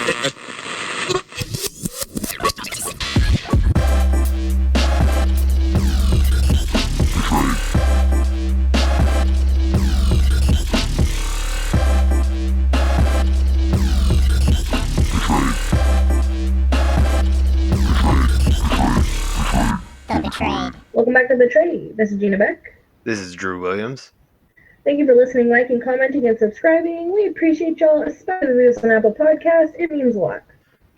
Welcome back to The Trade. This is Gina Beck. This is Drew Williams. Thank you for listening, liking, commenting, and subscribing. We appreciate y'all, especially reviews on Apple Podcasts. It means a lot.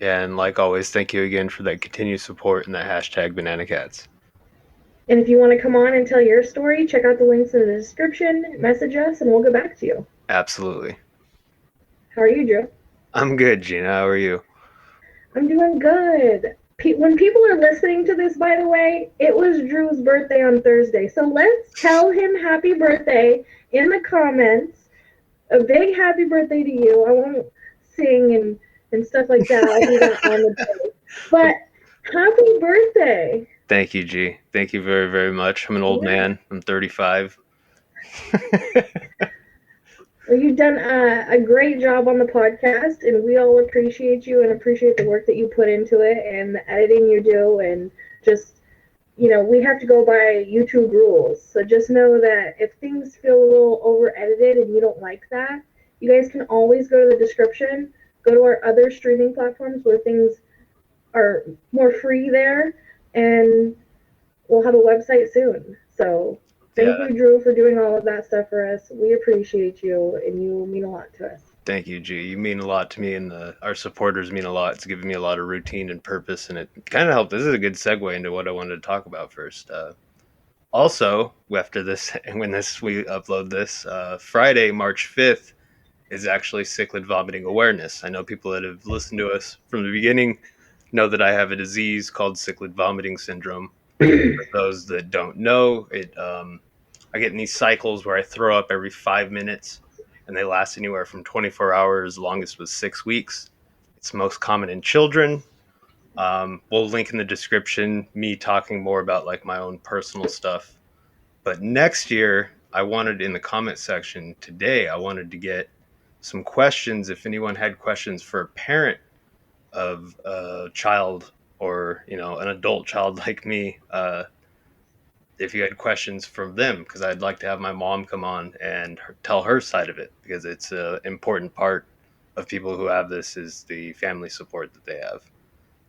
Yeah, and like always, thank you again for that continued support and that hashtag Banana Cats. And if you want to come on and tell your story, check out the links in the description, message us, and we'll get back to you. Absolutely. How are you, Drew? I'm good, Gina. How are you? I'm doing good. When people are listening to this, by the way, it was Drew's birthday on Thursday. So let's tell him happy birthday in the comments. A big happy birthday to you. I won't sing and stuff like that. I'll do that on the day. But happy birthday. Thank you, G. Thank you very, very much. I'm an old man. I'm 35. Well, you've done a great job on the podcast, and we all appreciate you and appreciate the work that you put into it and the editing you do. And just, we have to go by YouTube rules. So just know that if things feel a little over-edited and you don't like that, you guys can always go to the description, go to our other streaming platforms where things are more free there, and we'll have a website soon. So thank you, Drew, for doing all of that stuff for us. We appreciate you, and you mean a lot to us. Thank you, G. You mean a lot to me, and our supporters mean a lot. It's given me a lot of routine and purpose, and it kind of helped. This is a good segue into what I wanted to talk about first. Also, after this, and when we upload this, Friday, March 5th, is actually Cyclic Vomiting Awareness. I know people that have listened to us from the beginning know that I have a disease called cyclic vomiting syndrome. For those that don't know, I get in these cycles where I throw up every 5 minutes, and they last anywhere from 24 hours, longest was 6 weeks. It's most common in children. We'll link in the description me talking more about like my own personal stuff. But next year, I wanted in the comment section today, I wanted to get some questions. If anyone had questions for a parent of a child or, an adult child like me, if you had questions from them, because I'd like to have my mom come on and tell her side of it, because it's an important part of people who have this is the family support that they have.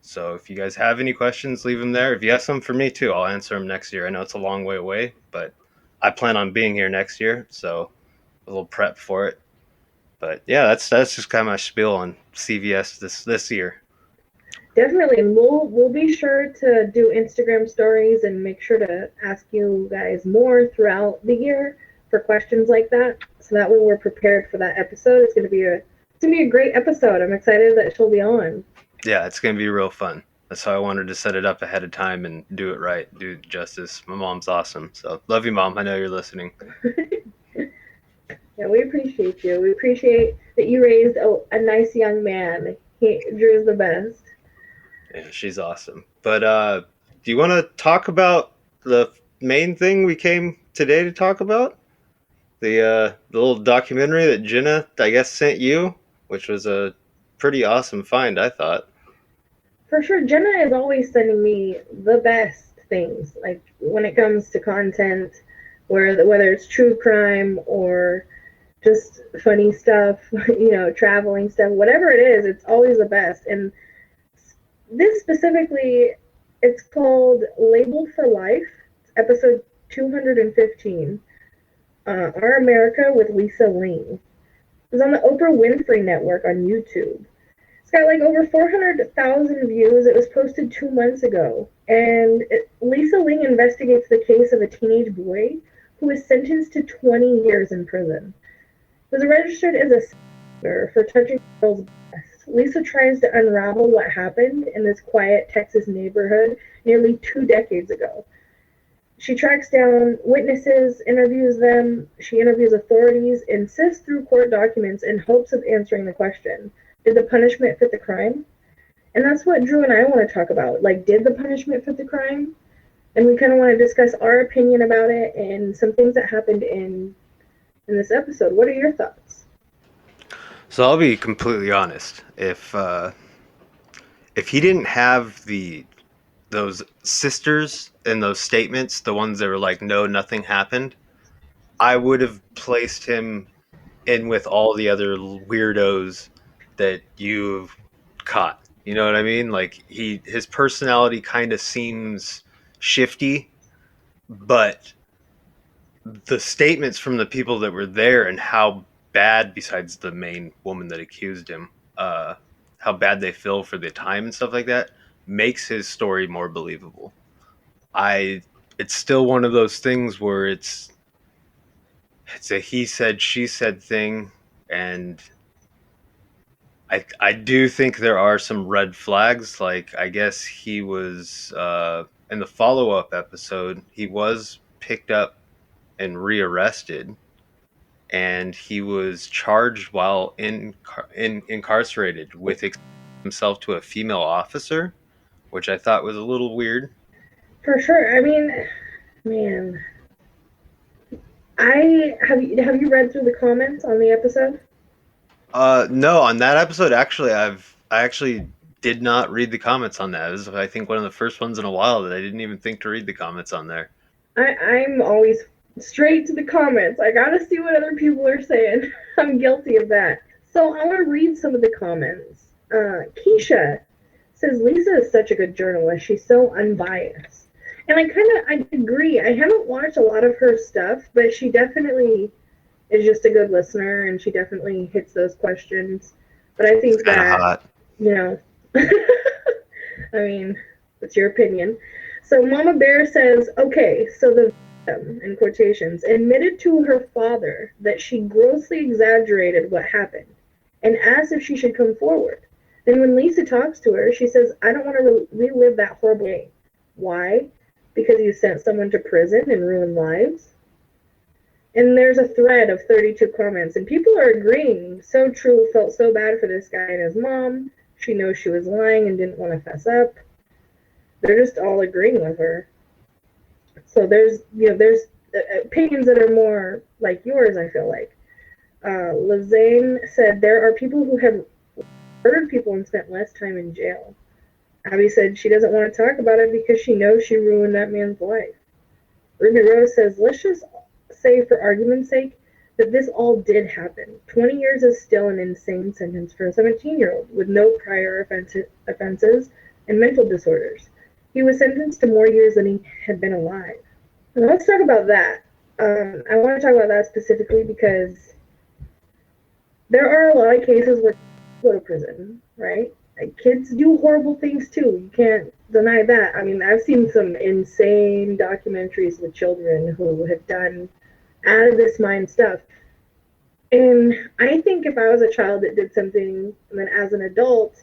So if you guys have any questions, leave them there. If you have some for me too, I'll answer them next year. I know it's a long way away, but I plan on being here next year, so a little prep for it. But yeah, that's just kind of my spiel on CVS this year. Definitely, and we'll be sure to do Instagram stories and make sure to ask you guys more throughout the year for questions like that, so that way we're prepared for that episode. It's gonna be a great episode. I'm excited that she'll be on. Yeah, it's gonna be real fun. That's how I wanted to set it up ahead of time and do it right, do it justice. My mom's awesome, so love you, Mom. I know you're listening. Yeah, we appreciate you. We appreciate that you raised a nice young man. Drew's the best. Yeah, she's awesome. But do you want to talk about the main thing we came today to talk about? The little documentary that Jenna, I guess, sent you, which was a pretty awesome find, I thought. For sure. Jenna is always sending me the best things, like when it comes to content, whether it's true crime or just funny stuff, traveling stuff, whatever it is, it's always the best. And this specifically, it's called Labeled for Life. It's episode 215. Our America with Lisa Ling. It was on the Oprah Winfrey Network on YouTube. It's got like over 400,000 views. It was posted 2 months ago. And Lisa Ling investigates the case of a teenage boy who was sentenced to 20 years in prison. He was registered as a senator for touching a girl's breast. Lisa tries to unravel what happened in this quiet Texas neighborhood nearly 2 decades ago. She tracks down witnesses, interviews them, she interviews authorities, and sifts through court documents in hopes of answering the question, did the punishment fit the crime? And that's what Drew and I want to talk about. Like, did the punishment fit the crime? And we kind of want to discuss our opinion about it and some things that happened in this episode. What are your thoughts? So I'll be completely honest. If he didn't have the those sisters and those statements, the ones that were like, "No, nothing happened," I would have placed him in with all the other weirdos that you've caught. You know what I mean? Like his personality kind of seems shifty, but the statements from the people that were there and how bad, besides the main woman that accused him, uh, how bad they feel for the time and stuff like that, makes his story more believable. I it's still one of those things where it's a he said she said thing, and I do think there are some red flags. Like I guess he was in the follow up episode, he was picked up and rearrested, and he was charged while incarcerated with himself to a female officer, which I thought was a little weird. For sure. I mean, man, I have you read through the comments on the episode? No, on that episode, I actually did not read the comments on that. It was, I think, one of the first ones in a while that I didn't even think to read the comments on there. I'm always straight to the comments. I gotta see what other people are saying. I'm guilty of that. So I want to read some of the comments. Keisha says Lisa is such a good journalist. She's so unbiased, and I agree. I haven't watched a lot of her stuff, but she definitely is just a good listener, and she definitely hits those questions. But I It's think kind of that hot. you know, I mean, it's your opinion. So Mama Bear says, okay, so the victim, in quotations, admitted to her father that she grossly exaggerated what happened and asked if she should come forward. Then when Lisa talks to her, she says, I don't want to relive that horrible day. Why? Because you sent someone to prison and ruined lives? And there's a thread of 32 comments, and people are agreeing. So true, felt so bad for this guy and his mom. She knows she was lying and didn't want to fess up. They're just all agreeing with her. So there's opinions that are more like yours, I feel like. Lazane said there are people who have murdered people and spent less time in jail. Abby said she doesn't want to talk about it because she knows she ruined that man's life. Ruby Rose says, let's just say, for argument's sake, that this all did happen. 20 years is still an insane sentence for a 17-year-old with no prior offenses and mental disorders. He was sentenced to more years than he had been alive. And let's talk about that. I want to talk about that specifically because there are a lot of cases where kids go to prison, right? Like, kids do horrible things too. You can't deny that. I mean, I've seen some insane documentaries with children who have done out of this mind stuff. And I think if I was a child that did something, and then as an adult,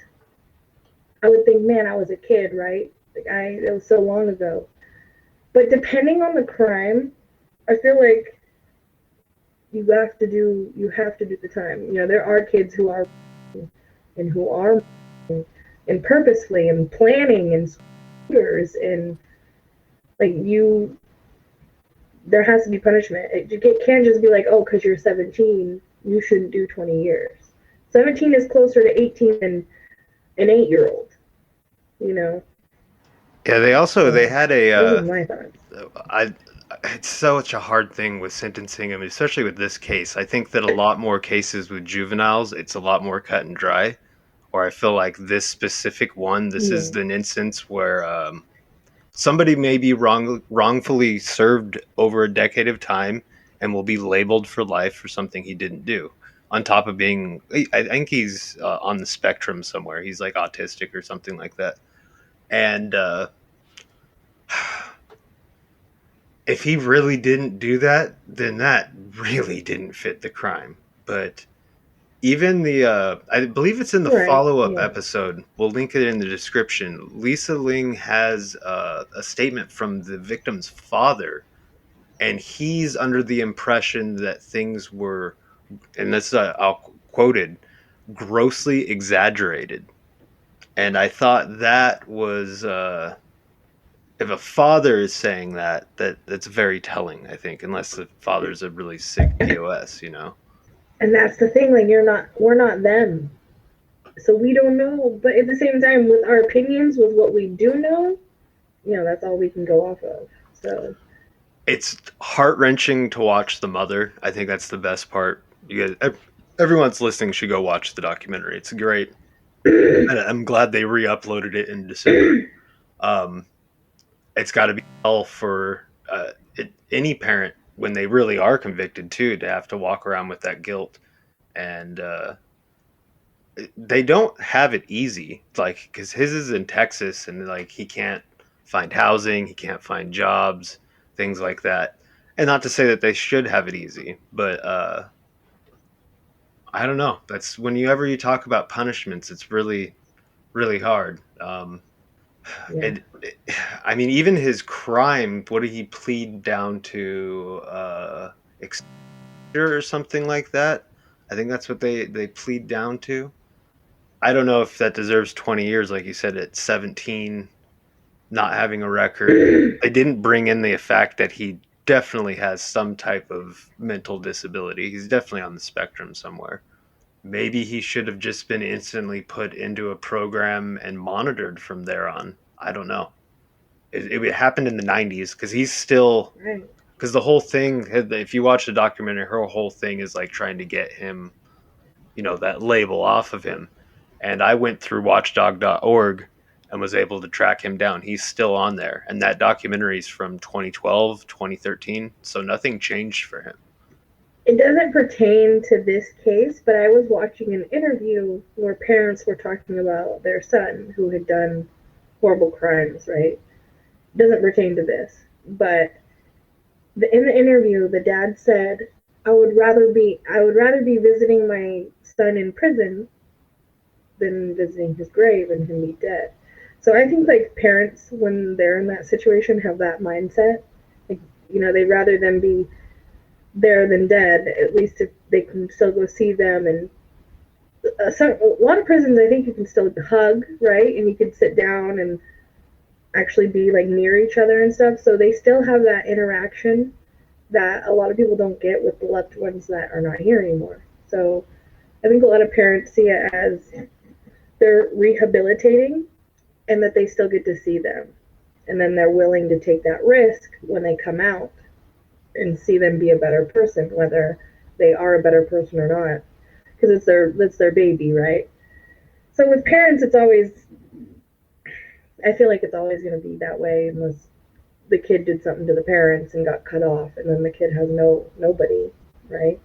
I would think, man, I was a kid, right? Like it was so long ago. But depending on the crime, I feel like you have to do the time. You know, there are kids who are and who are and purposely and planning and scooters and like you there has to be punishment. It can't just be like, oh, because you're 17, you shouldn't do 20 years. 17 is closer to 18 than an 8-year-old, you know? Yeah, they had a Those are my thoughts. I it's such a hard thing with sentencing. I mean, especially with this case. I think that a lot more cases with juveniles, it's a lot more cut and dry. Or I feel like this specific one, this Yeah. is an instance where somebody may be wrongfully served over a decade of time and will be labeled for life for something he didn't do. On top of being, I think he's on the spectrum somewhere. He's like autistic or something like that. And if he really didn't do that, then that really didn't fit the crime. But even I believe it's in the Right. follow up Yeah. episode. We'll link it in the description. Lisa Ling has a statement from the victim's father, and he's under the impression that things were, and this I'll quoted, grossly exaggerated. And I thought that was if a father is saying that's very telling. I think unless the father's a really sick pos, you know. And that's the thing, like we're not them. So we don't know. But at the same time, with our opinions, with what we do know, that's all we can go off of. So It's heart wrenching to watch the mother. I think that's the best part. You guys, everyone's listening should go watch the documentary. It's great. And I'm glad they re-uploaded it in December. Um, it's got to be hell for any parent when they really are convicted too to have to walk around with that guilt, and they don't have it easy. Like because his is in Texas, and like he can't find housing, he can't find jobs, things like that. And not to say that they should have it easy, but I don't know. That's whenever you talk about punishments, it's really really hard. yeah. I mean, even his crime, what did he plead down to? Exposure or something like that. I think that's what they plead down to. I don't know if that deserves 20 years, like you said, at 17, not having a record. They didn't bring in the fact that he definitely has some type of mental disability. He's definitely on the spectrum somewhere. Maybe he should have just been instantly put into a program and monitored from there on. I don't know. It happened in the 90s because he's still Right. because the whole thing. If you watch the documentary, her whole thing is like trying to get him, that label off of him. And I went through Watchdog.org and was able to track him down. He's still on there, and that documentary is from 2012, 2013. So nothing changed for him. It doesn't pertain to this case, but I was watching an interview where parents were talking about their son who had done horrible crimes, right? It doesn't pertain to this. But in the interview the dad said, I would rather be visiting my son in prison than visiting his grave and him be dead. So I think like parents when they're in that situation have that mindset. Like, they'd rather them be there than dead. At least if they can still go see them, and a lot of prisons I think you can still hug, right? And you can sit down and actually be like near each other and stuff. So they still have that interaction that a lot of people don't get with the loved ones that are not here anymore. So I think a lot of parents see it as they're rehabilitating and that they still get to see them. And then they're willing to take that risk when they come out and see them be a better person, whether they are a better person or not, because it's their baby, right? So with parents, I feel like it's always going to be that way unless the kid did something to the parents and got cut off, and then the kid has nobody, right?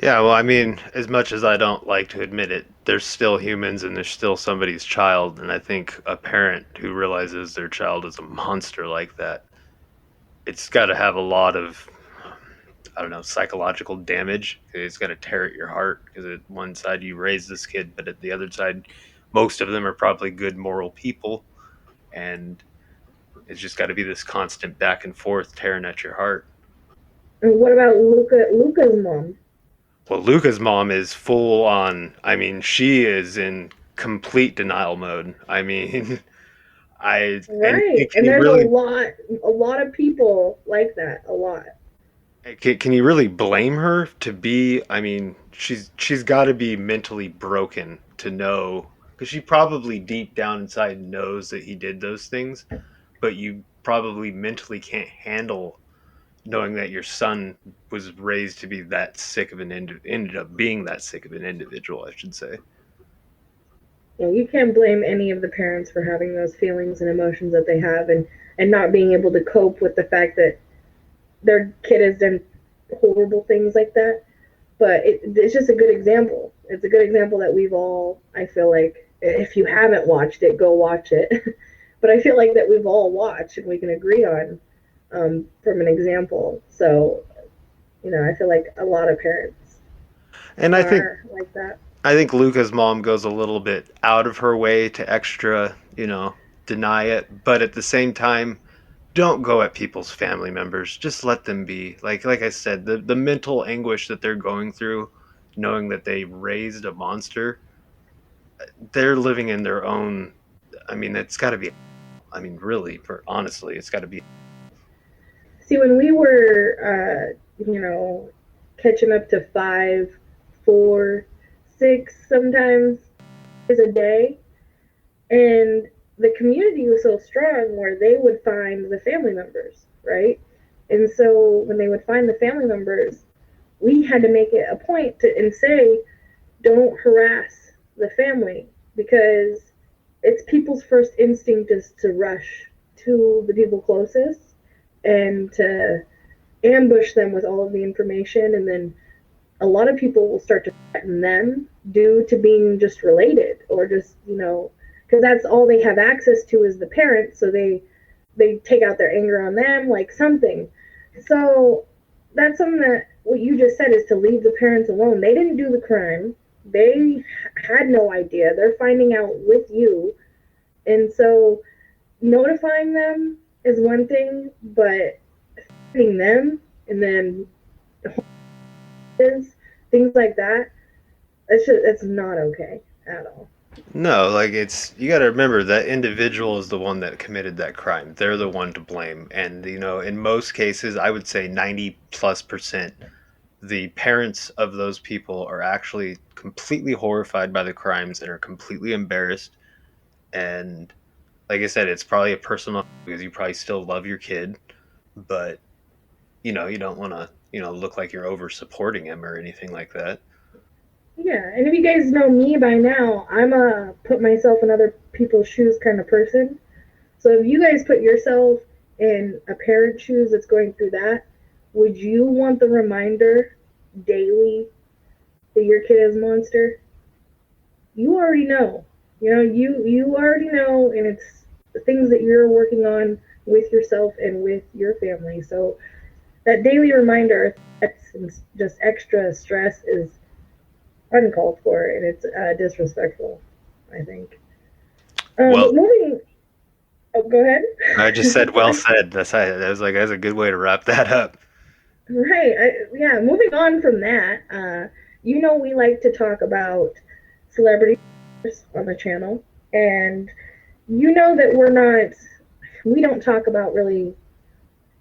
Yeah, well, I mean, as much as I don't like to admit it, there's still humans and there's still somebody's child. And I think a parent who realizes their child is a monster like that, it's got to have a lot of, I don't know, psychological damage. It's got to tear at your heart because at one side you raise this kid, but at the other side, most of them are probably good moral people. And it's just got to be this constant back and forth tearing at your heart. And what about Luca's mom? Well, Luca's mom is full on. I mean, she is in complete denial mode. I mean, Right. can And you there's really a lot of people like that, a lot. can you really blame her to be? I mean, she's got to be mentally broken to know because she probably deep down inside knows that he did those things, but you probably mentally can't handle knowing that your son was raised to be that sick of ended up being that sick of an individual, I should say. You can't blame any of the parents for having those feelings and emotions that they have, and not being able to cope with the fact that their kid has done horrible things like that. But it's just a good example. It's a good example that we've all, I feel like, if you haven't watched it, go watch it. But I feel like that we've all watched and we can agree on, from an example. So, I feel like a lot of parents And are like that. I think Luca's mom goes a little bit out of her way to extra, deny it, but at the same time, don't go at people's family members. Just let them be. Like I said, the mental anguish that they're going through, knowing that they raised a monster, they're living in their own. I mean, it's got to be. I mean, really, for honestly, it's got to be. See, when we were, catching up to 5, 4, 6 sometimes a day. And the community was so strong where they would find the family members, right? And so when they would find the family members, we had to make it a point to and say, don't harass the family, because it's people's first instinct is to rush to the people closest and to ambush them with all of the information, and then a lot of people will start to threaten them due to being just related, or just, because that's all they have access to is the parents, so they take out their anger on them, like something. So that's something that what you just said is to leave the parents alone. They didn't do the crime. They had no idea. They're finding out with you. And so notifying them is one thing, but threatening them and then things like that, it's not okay at all. No, like you got to remember that individual is the one that committed that crime. They're the one to blame. And, in most cases, I would say 90+%, the parents of those people are actually completely horrified by the crimes and are completely embarrassed. And like I said, it's probably a personal because you probably still love your kid, but you don't want to, look like you're over supporting him or anything like that. Yeah, and if you guys know me by now, I'm a put myself in other people's shoes kind of person. So if you guys put yourself in a parent's shoes that's going through that, would you want the reminder daily that your kid is a monster? You already know. You already know, and it's the things that you're working on with yourself and with your family. So that daily reminder, that's just extra stress, is uncalled for, and it's disrespectful, I think. Well, Moving. Oh, go ahead. I just said, well said. That's a good way to wrap that up. Right. Yeah. Moving on from that, we like to talk about celebrities on the channel, and that we don't talk about really,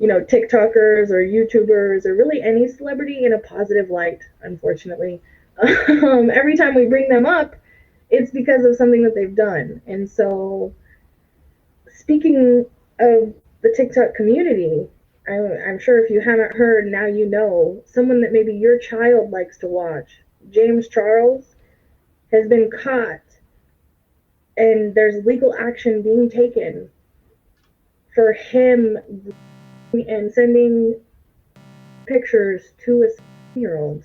TikTokers or YouTubers or really any celebrity in a positive light, unfortunately. Every time we bring them up, it's because of something that they've done. And so, speaking of the TikTok community, I'm sure if you haven't heard, now you know, someone that maybe your child likes to watch, James Charles, has been caught, and there's legal action being taken for him and sending pictures to a 16-year-old,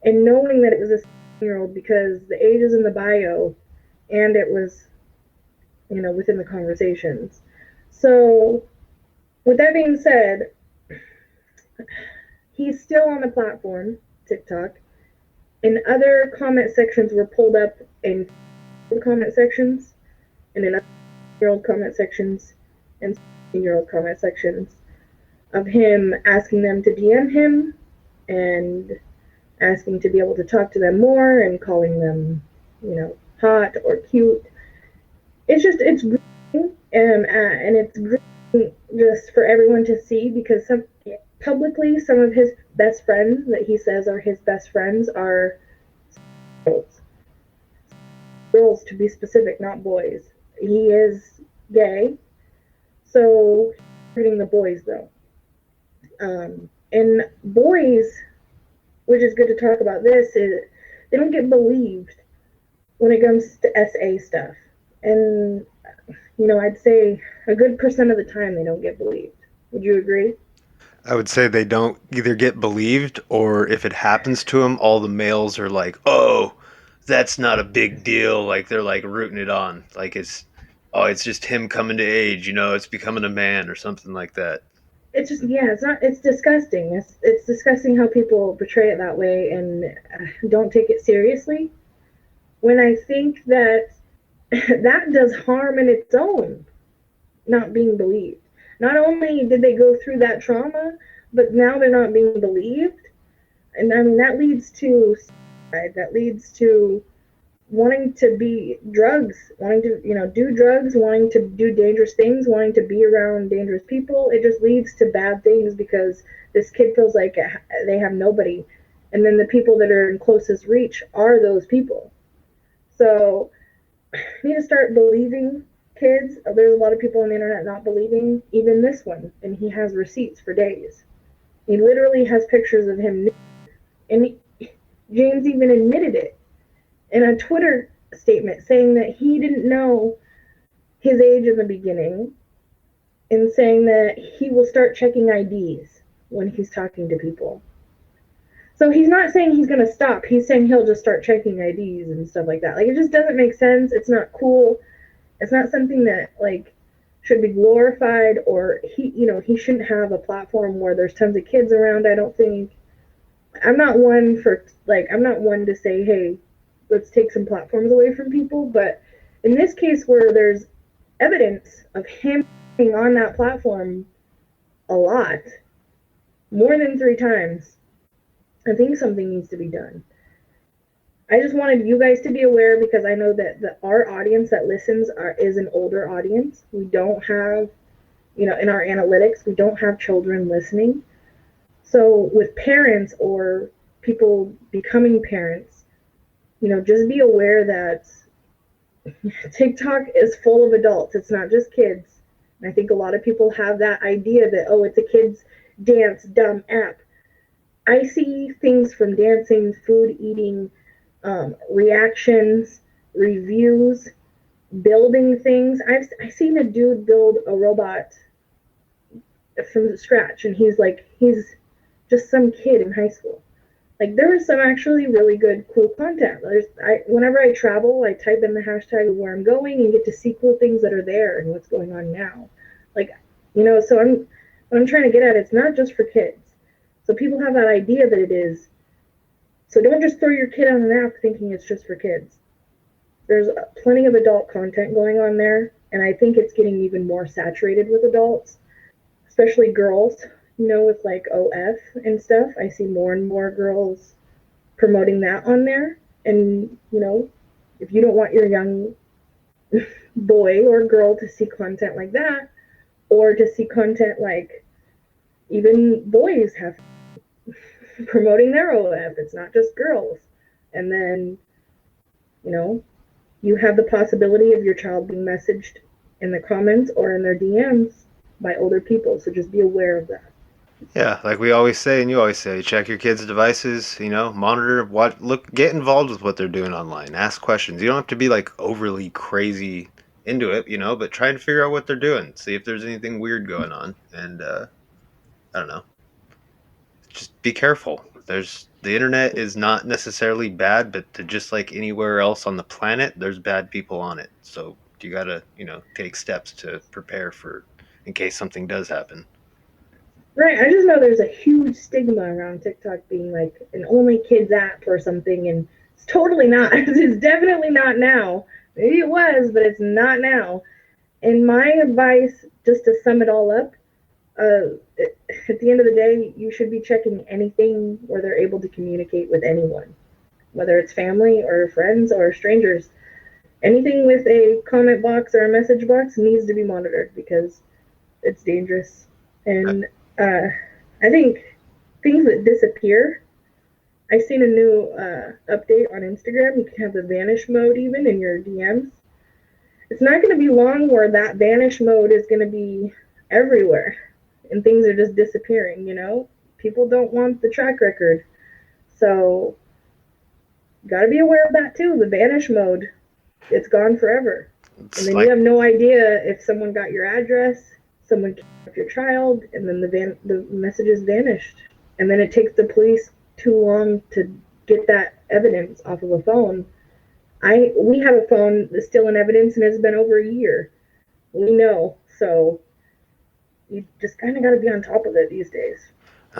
and knowing that it was a 16-year-old because the age is in the bio and it was, within the conversations. So, with that being said, he's still on the platform, TikTok, and other comment sections were pulled up in comment sections, and in year-old comment sections, and 16-year-old comment sections of him asking them to DM him and asking to be able to talk to them more and calling them, hot or cute. It's great, and it's great just for everyone to see, because publicly some of his best friends that he says are his best friends are girls, to be specific, not boys. He is gay, so treating the boys though. And boys, which is good to talk about this, is they don't get believed when it comes to SA stuff. And, I'd say a good percent of the time they don't get believed. Would you agree? I would say they don't either get believed, or if it happens to them, all the males are like, "Oh, that's not a big deal." Like they're like rooting it on, like it's just him coming to age. It's becoming a man or something like that. It's just, yeah, it's disgusting. It's disgusting how people portray it that way and don't take it seriously. When I think that that does harm in its own, not being believed. Not only did they go through that trauma, but now they're not being believed. And I mean, that leads to suicide. That leads to wanting to be drugs, wanting to, do drugs, wanting to do dangerous things, wanting to be around dangerous people. It just leads to bad things because this kid feels like they have nobody. And then the people that are in closest reach are those people. So we need to start believing kids. There's a lot of people on the internet not believing even this one, and he has receipts for days. He literally has pictures of him, and James even admitted it in a Twitter statement, saying that he didn't know his age in the beginning, and saying that he will start checking IDs when he's talking to people. So he's not saying he's going to stop. He's saying he'll just start checking IDs and stuff like that. Like, it just doesn't make sense. It's not cool. It's not something that, like, should be glorified, or he shouldn't have a platform where there's tons of kids around, I don't think. I'm not one to say, hey, let's take some platforms away from people, but in this case where there's evidence of him being on that platform a lot, more than 3 times, I think something needs to be done. I just wanted you guys to be aware, because I know that our audience that listens is an older audience. We don't have, in our analytics, we don't have children listening. So with parents or people becoming parents, just be aware that TikTok is full of adults. It's not just kids. And I think a lot of people have that idea that, oh, it's a kids dance dumb app. I see things from dancing, food eating, reactions, reviews, building things. I've seen a dude build a robot from scratch, and he's just some kid in high school. Like, there was some actually really good, cool content. Whenever I travel, I type in the hashtag of where I'm going and get to see cool things that are there and what's going on now. Like, so what I'm trying to get at, it's not just for kids. So people have that idea that it is. So don't just throw your kid on an app thinking it's just for kids. There's plenty of adult content going on there, and I think it's getting even more saturated with adults, especially girls, with like OF and stuff. I see more and more girls promoting that on there. And, if you don't want your young boy or girl to see content like that, or to see content like even boys have promoting their OF, it's not just girls. And then, you have the possibility of your child being messaged in the comments or in their DMs by older people. So just be aware of that. Yeah, like we always say, and you always say, check your kids' devices, monitor what, look, get involved with what they're doing online, ask questions. You don't have to be like overly crazy into it, but try and figure out what they're doing, see if there's anything weird going on. And I don't know, just be careful. The internet is not necessarily bad, but just like anywhere else on the planet, there's bad people on it. So you gotta, take steps to prepare for in case something does happen. Right. I just know there's a huge stigma around TikTok being like an only kids app or something, and it's totally not. It's definitely not now. Maybe it was, but it's not now. And my advice, just to sum it all up, at the end of the day, you should be checking anything where they're able to communicate with anyone, whether it's family or friends or strangers. Anything with a comment box or a message box needs to be monitored, because it's dangerous. And I think things that disappear. I've seen a new update on Instagram. You can have the vanish mode even in your DMs. It's not going to be long where that vanish mode is going to be everywhere, and things are just disappearing. People don't want the track record, so you got to be aware of that too. The vanish mode, it's gone forever, and then you have no idea if someone got your address, someone kidnapped your child, and then the messages vanished, and then it takes the police too long to get that evidence off of a phone. We have a phone that's still in evidence, and it's been over a year. We know, so you just kind of got to be on top of it these days.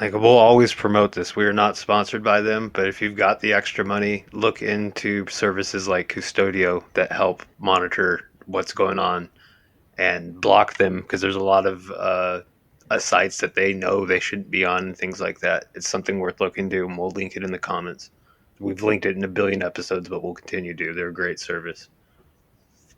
Like, we'll always promote this. We are not sponsored by them, but if you've got the extra money, look into services like Custodio that help monitor what's going on and block them, because there's a lot of sites that they know they shouldn't be on and things like that. It's something worth looking into, and we'll link it in the comments. We've linked it in a billion episodes, but we'll continue to. They're a great service.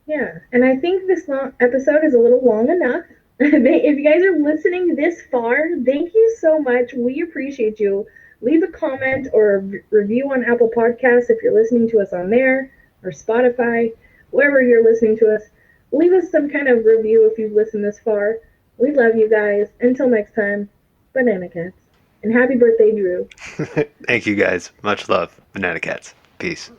Yeah, and I think this episode is a little long enough. If you guys are listening this far, thank you so much. We appreciate you. Leave a comment or a review on Apple Podcasts if you're listening to us on there, or Spotify, wherever you're listening to us. Leave us some kind of review if you've listened this far. We love you guys. Until next time, Banana Cats. And happy birthday, Drew. Thank you guys. Much love. Banana Cats. Peace.